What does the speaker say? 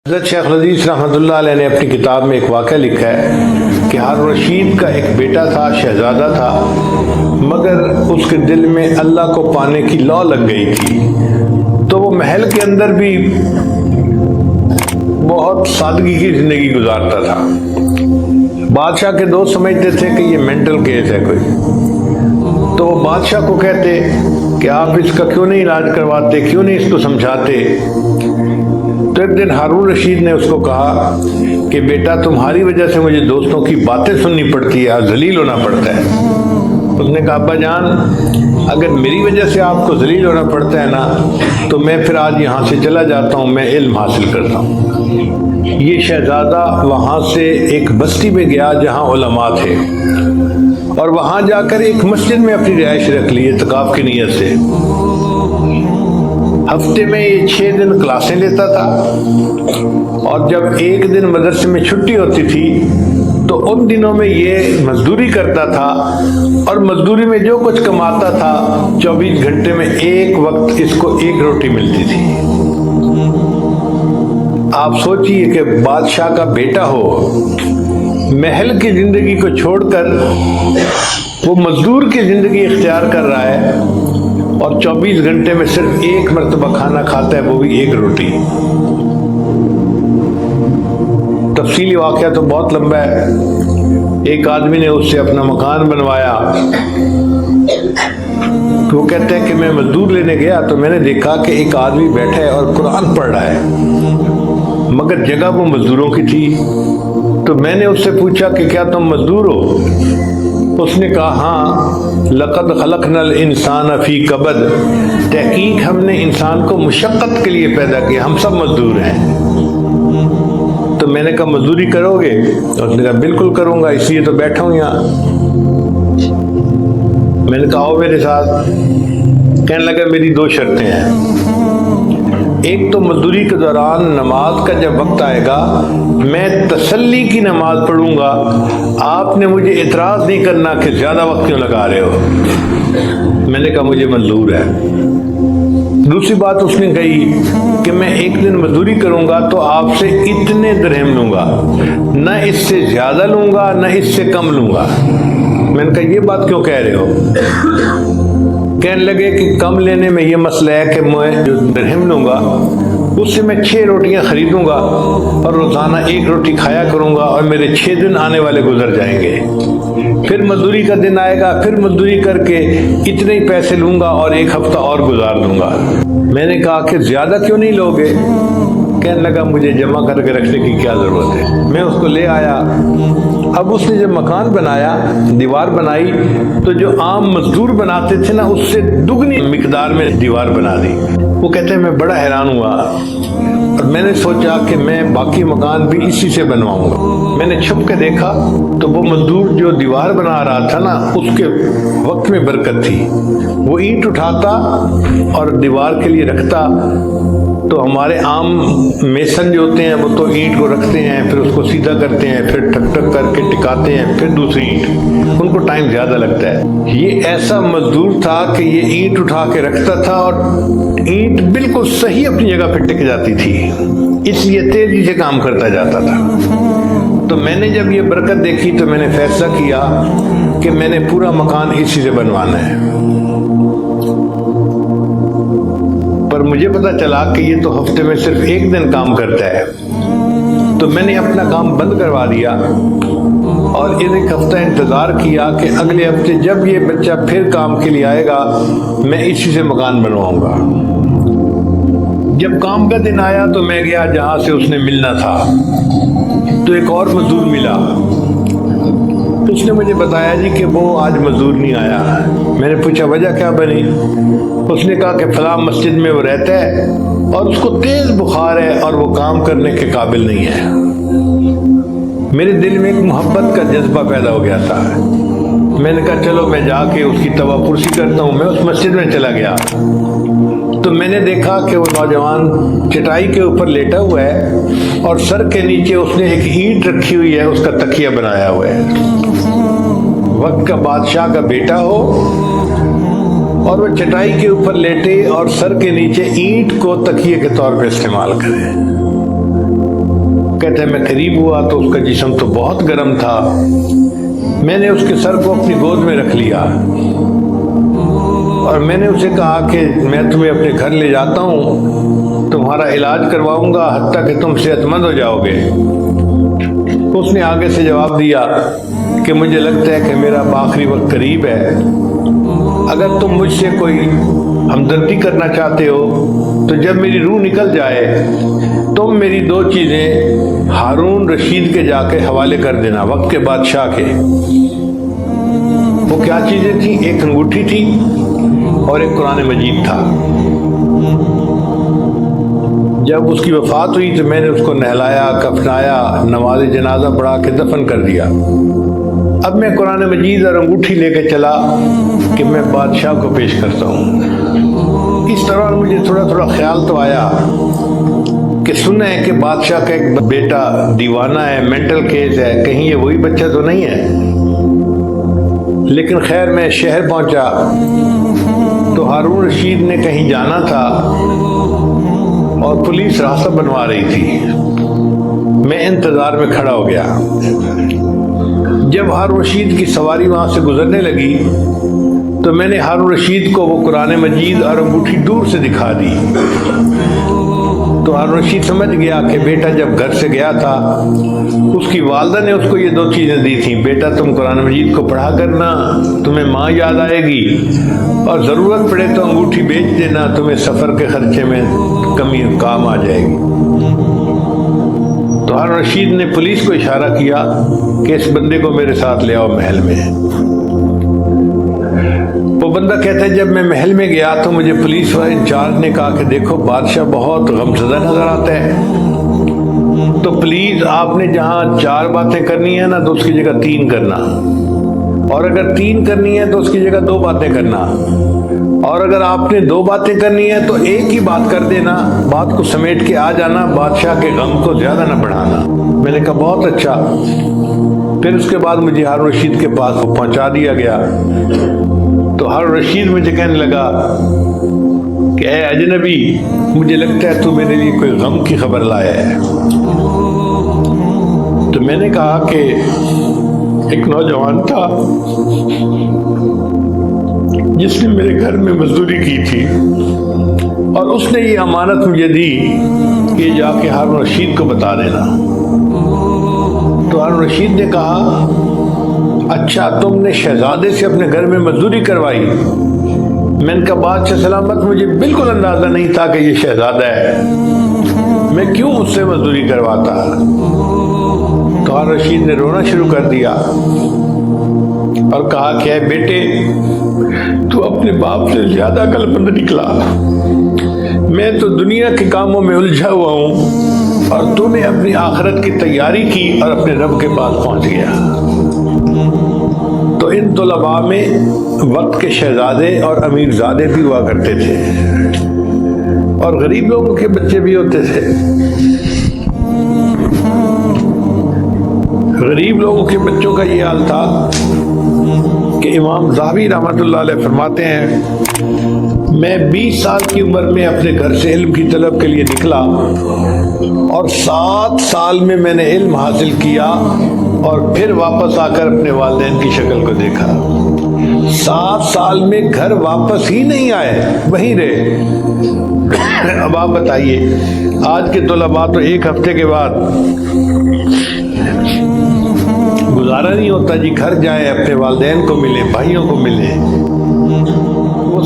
حضرت شیخ الحدیث رحمۃ اللہ علیہ نے اپنی کتاب میں ایک واقعہ لکھا ہے کہ ہارون رشید کا ایک بیٹا تھا، شہزادہ تھا، مگر اس کے دل میں اللہ کو پانے کی لو لگ گئی تھی، تو وہ محل کے اندر بھی بہت سادگی کی زندگی گزارتا تھا۔ بادشاہ کے دوست سمجھتے تھے کہ یہ مینٹل کیس ہے کوئی، تو وہ بادشاہ کو کہتے کہ آپ اس کا کیوں نہیں علاج کرواتے، کیوں نہیں اس کو سمجھاتے۔ تو ایک دن ہارون رشید نے اس کو کہا کہ بیٹا تمہاری وجہ سے مجھے دوستوں کی باتیں سننی پڑتی ہے اور ذلیل ہونا پڑتا ہے۔ اس نے کہا ابا جان اگر میری وجہ سے آپ کو ذلیل ہونا پڑتا ہے نا تو میں پھر آج یہاں سے چلا جاتا ہوں، میں علم حاصل کرتا ہوں۔ یہ شہزادہ وہاں سے ایک بستی میں گیا جہاں علماء تھے، اور وہاں جا کر ایک مسجد میں اپنی رہائش رکھ لی اعتکاف کی نیت سے۔ ہفتے میں یہ 6 دن کلاسیں لیتا تھا، اور جب ایک دن مدرسے میں چھٹی ہوتی تھی تو ان دنوں میں یہ مزدوری کرتا تھا، اور مزدوری میں جو کچھ کماتا تھا 24 گھنٹے میں ایک وقت اس کو 1 روٹی ملتی تھی۔ آپ سوچئے کہ بادشاہ کا بیٹا ہو، محل کی زندگی کو چھوڑ کر وہ مزدور کی زندگی اختیار کر رہا ہے، اور 24 گھنٹے میں صرف 1 مرتبہ کھانا کھاتا ہے، وہ بھی 1 روٹی۔ تفصیلی واقعہ تو بہت لمبا ہے۔ ایک آدمی نے اس سے اپنا مکان بنوایا، تو وہ کہتے ہیں کہ میں مزدور لینے گیا تو میں نے دیکھا کہ ایک آدمی بیٹھا ہے اور قرآن پڑھ رہا ہے، مگر جگہ وہ مزدوروں کی تھی۔ تو میں نے اس سے پوچھا کہ کیا تم مزدور ہو؟ اس نے کہا ہاں، لقد خلقنا الانسان فی کبد، تحقیق ہم نے انسان کو مشقت کے لیے پیدا کیا، ہم سب مزدور ہیں۔ تو میں نے کہا مزدوری کرو گے؟ اس نے کہا بالکل کروں گا، اس لیے تو بیٹھا ہوں یہاں۔ میں نے کہا آؤ میرے ساتھ۔ کہنے لگا میری 2 شرطیں ہیں، ایک تو مزدوری کے دوران نماز کا جب وقت آئے گا میں تسلی کی نماز پڑھوں گا، آپ نے مجھے اعتراض نہیں کرنا کہ زیادہ وقت کیوں لگا رہے ہو۔ میں نے کہا مجھے منظور ہے۔ دوسری بات اس نے کہی کہ میں 1 دن مزدوری کروں گا تو آپ سے اتنے درہم لوں گا، نہ اس سے زیادہ لوں گا نہ اس سے کم لوں گا۔ میں نے کہا یہ بات کیوں کہہ رہے ہو؟ کہنے لگے کہ کم لینے میں یہ مسئلہ ہے کہ میں جو درہم لوں گا اس سے میں 6 روٹیاں خریدوں گا اور روزانہ 1 روٹی کھایا کروں گا، اور میرے 6 دن آنے والے گزر جائیں گے۔ پھر مزدوری کا دن آئے گا، پھر مزدوری کر کے اتنے ہی پیسے لوں گا اور 1 ہفتہ اور گزار دوں گا۔ میں نے کہا کہ زیادہ کیوں نہیں لوگے؟ کہنے لگا مجھے جمع کر کے رکھنے کی کیا ضرورت ہے۔ میں اس کو لے آیا۔ اب اس نے جب مکان بنایا، دیوار بنائی، تو جو عام مزدور بناتے تھے نا اس سے دگنی مقدار میں دیوار بنا دی۔ وہ کہتے ہیں میں بڑا حیران ہوا، اور میں نے سوچا کہ میں باقی مکان بھی اسی سے بنواؤں گا۔ میں نے چھپ کے دیکھا تو وہ مزدور جو دیوار بنا رہا تھا نا اس کے وقت میں برکت تھی۔ وہ اینٹ اٹھاتا اور دیوار کے لیے رکھتا، تو ہمارے عام میسن جو ہوتے ہیں وہ تو اینٹ کو رکھتے ہیں، پھر اس کو سیدھا کرتے ہیں، پھر ٹک ٹک کر کے ٹکاتے ہیں، پھر دوسری اینٹ، ان کو ٹائم زیادہ لگتا ہے۔ یہ ایسا مزدور تھا کہ یہ اینٹ اٹھا کے رکھتا تھا اور اینٹ بالکل صحیح اپنی جگہ پہ ٹک جاتی تھی، اس لیے تیزی سے کام کرتا جاتا تھا۔ تو میں نے جب یہ برکت دیکھی تو میں نے فیصلہ کیا کہ میں نے پورا مکان اسی سے بنوانا ہے۔ پر مجھے پتا چلا کہ یہ تو ہفتے میں صرف 1 دن کام کرتا ہے، تو میں نے اپنا کام بند کروا دیا اور 1 ہفتہ انتظار کیا کہ اگلے ہفتے جب یہ بچہ پھر کام کے لیے آئے گا میں اسی سے مکان بنواؤں گا۔ جب کام کا دن آیا تو میں گیا جہاں سے اس نے ملنا تھا، تو ایک اور مزدور ملا۔ اس نے مجھے بتایا جی کہ وہ آج مزدور نہیں آیا۔ میں نے پوچھا وجہ کیا بنی؟ اس نے کہا کہ فلاں مسجد میں وہ رہتا ہے اور اس کو تیز بخار ہے اور وہ کام کرنے کے قابل نہیں ہے۔ میرے دل میں ایک محبت کا جذبہ پیدا ہو گیا تھا۔ میں نے کہا چلو میں جا کے اس کی توا پرسی کرتا ہوں۔ میں اس مسجد میں چلا گیا تو میں نے دیکھا کہ وہ نوجوان چٹائی کے اوپر لیٹا ہوا ہے اور سر کے نیچے اس نے ایک اینٹ رکھی ہوئی ہے، اس کا تکیہ بنایا ہوا ہے۔ وقت کا بادشاہ کا بیٹا ہو اور وہ چٹائی کے اوپر لیٹے اور سر کے نیچے اینٹ کو تکیے کے طور پہ استعمال کرے۔ کہتے ہیں میں قریب ہوا تو اس کا جسم تو بہت گرم تھا، میں نے اس کے سر کو اپنی گود میں رکھ لیا اور میں نے اسے کہا کہ میں تمہیں اپنے گھر لے جاتا ہوں، تمہارا علاج کرواؤں گا حتیٰ کہ تم صحت مند ہو جاؤ گے۔ اس نے آگے سے جواب دیا کہ مجھے لگتا ہے کہ میرا آخری وقت قریب ہے، اگر تم مجھ سے کوئی ہمدردی کرنا چاہتے ہو تو جب میری روح نکل جائے تم میری 2 چیزیں ہارون رشید کے جا کے حوالے کر دینا، وقت کے بادشاہ کے۔ وہ کیا چیزیں تھیں؟ ایک انگوٹھی تھی اور ایک قرآن مجید تھا۔ جب اس کی وفات ہوئی تو میں نے اس کو نہلایا، کفنایا، نماز جنازہ پڑھا کے دفن کر دیا۔ اب میں قرآن مجید اور انگوٹھی لے کے چلا کہ میں بادشاہ کو پیش کرتا ہوں۔ اس طرح مجھے تھوڑا تھوڑا خیال تو آیا کہ سنا ہے کہ بادشاہ کا ایک بیٹا دیوانہ ہے، مینٹل کیس ہے، کہیں یہ وہی بچہ تو نہیں ہے۔ لیکن خیر میں شہر پہنچا تو ہارون رشید نے کہیں جانا تھا اور پولیس راستہ بنوا رہی تھی، میں انتظار میں کھڑا ہو گیا۔ جب ہارون رشید کی سواری وہاں سے گزرنے لگی تو میں نے ہارون رشید کو وہ قرآن مجید اور انگوٹھی دور سے دکھا دی، تو ہارون رشید سمجھ گیا کہ بیٹا جب گھر سے گیا تھا اس کی والدہ نے اس کو یہ 2 چیزیں دی تھیں، بیٹا تم قرآن مجید کو پڑھا کرنا، تمہیں ماں یاد آئے گی، اور ضرورت پڑے تو انگوٹھی بیچ دینا، تمہیں سفر کے خرچے میں کمی کام آ جائے گی۔ تو ہارون رشید نے پولیس کو اشارہ کیا کہ اس بندے کو میرے ساتھ لے آؤ محل میں۔ وہ بندہ کہتا ہے جب میں محل میں گیا تو مجھے پولیس والے انچارج نے کہا کہ دیکھو بادشاہ بہت غمزدہ نظر آتا ہے، تو پلیز آپ نے جہاں 4 باتیں کرنی ہے نا تو اس کی جگہ 3 کرنا، اور اگر 3 کرنی ہے تو اس کی جگہ 2 باتیں کرنا، اور اگر آپ نے 2 باتیں کرنی ہے تو ایک ہی بات کر دینا، بات کو سمیٹ کے آ جانا، بادشاہ کے غم کو زیادہ نہ بڑھانا۔ میں نے کہا بہت اچھا۔ پھر اس کے بعد مجھے ہارون رشید کے پاس پہنچا دیا گیا تو ہارون رشید مجھے کہنے لگا کہ اے اجنبی، مجھے لگتا ہے تو میرے لیے کوئی غم کی خبر لایا ہے۔ تو میں نے کہا کہ ایک نوجوان تھا جس نے میرے گھر میں مزدوری کی تھی اور اس نے یہ امانت مجھے دی کہ جا کے ہارون رشید کو بتا دینا۔ تو ہارون رشید نے کہا اچھا تم نے شہزادے سے اپنے گھر میں مزدوری کروائی؟ میں نے کہا بادشاہ سلامت مجھے بالکل اندازہ نہیں تھا کہ یہ شہزادہ ہے، میں کیوں اس سے مزدوری کرواتا؟ تو ہارون رشید نے رونا شروع کر دیا اور کہا کہ اے بیٹے تو اپنے باپ سے زیادہ عقل مند نکلا، میں تو دنیا کے کاموں میں الجھا ہوا ہوں اور تو نے اپنی آخرت کی تیاری کی اور اپنے رب کے پاس پہنچ گیا۔ تو ان طلباء میں وقت کے شہزادے اور امیر زادے بھی ہوا کرتے تھے اور غریب لوگوں کے بچے بھی ہوتے تھے۔ غریب لوگوں کے بچوں کا یہ حال تھا کہ امام ذہبی رحمۃ اللہ علیہ فرماتے ہیں میں 20 سال کی عمر میں اپنے گھر سے علم کی طلب کے لیے نکلا اور 7 سال میں نے علم حاصل کیا اور پھر واپس آ کر اپنے والدین کی شکل کو دیکھا۔ 7 سال میں گھر واپس ہی نہیں آئے، وہیں رہے۔ اب آپ بتائیے آج کے طلباء تو 1 ہفتے کے بعد گزارا نہیں ہوتا جی، گھر جائیں اپنے والدین کو ملیں، بھائیوں کو ملیں۔ وہ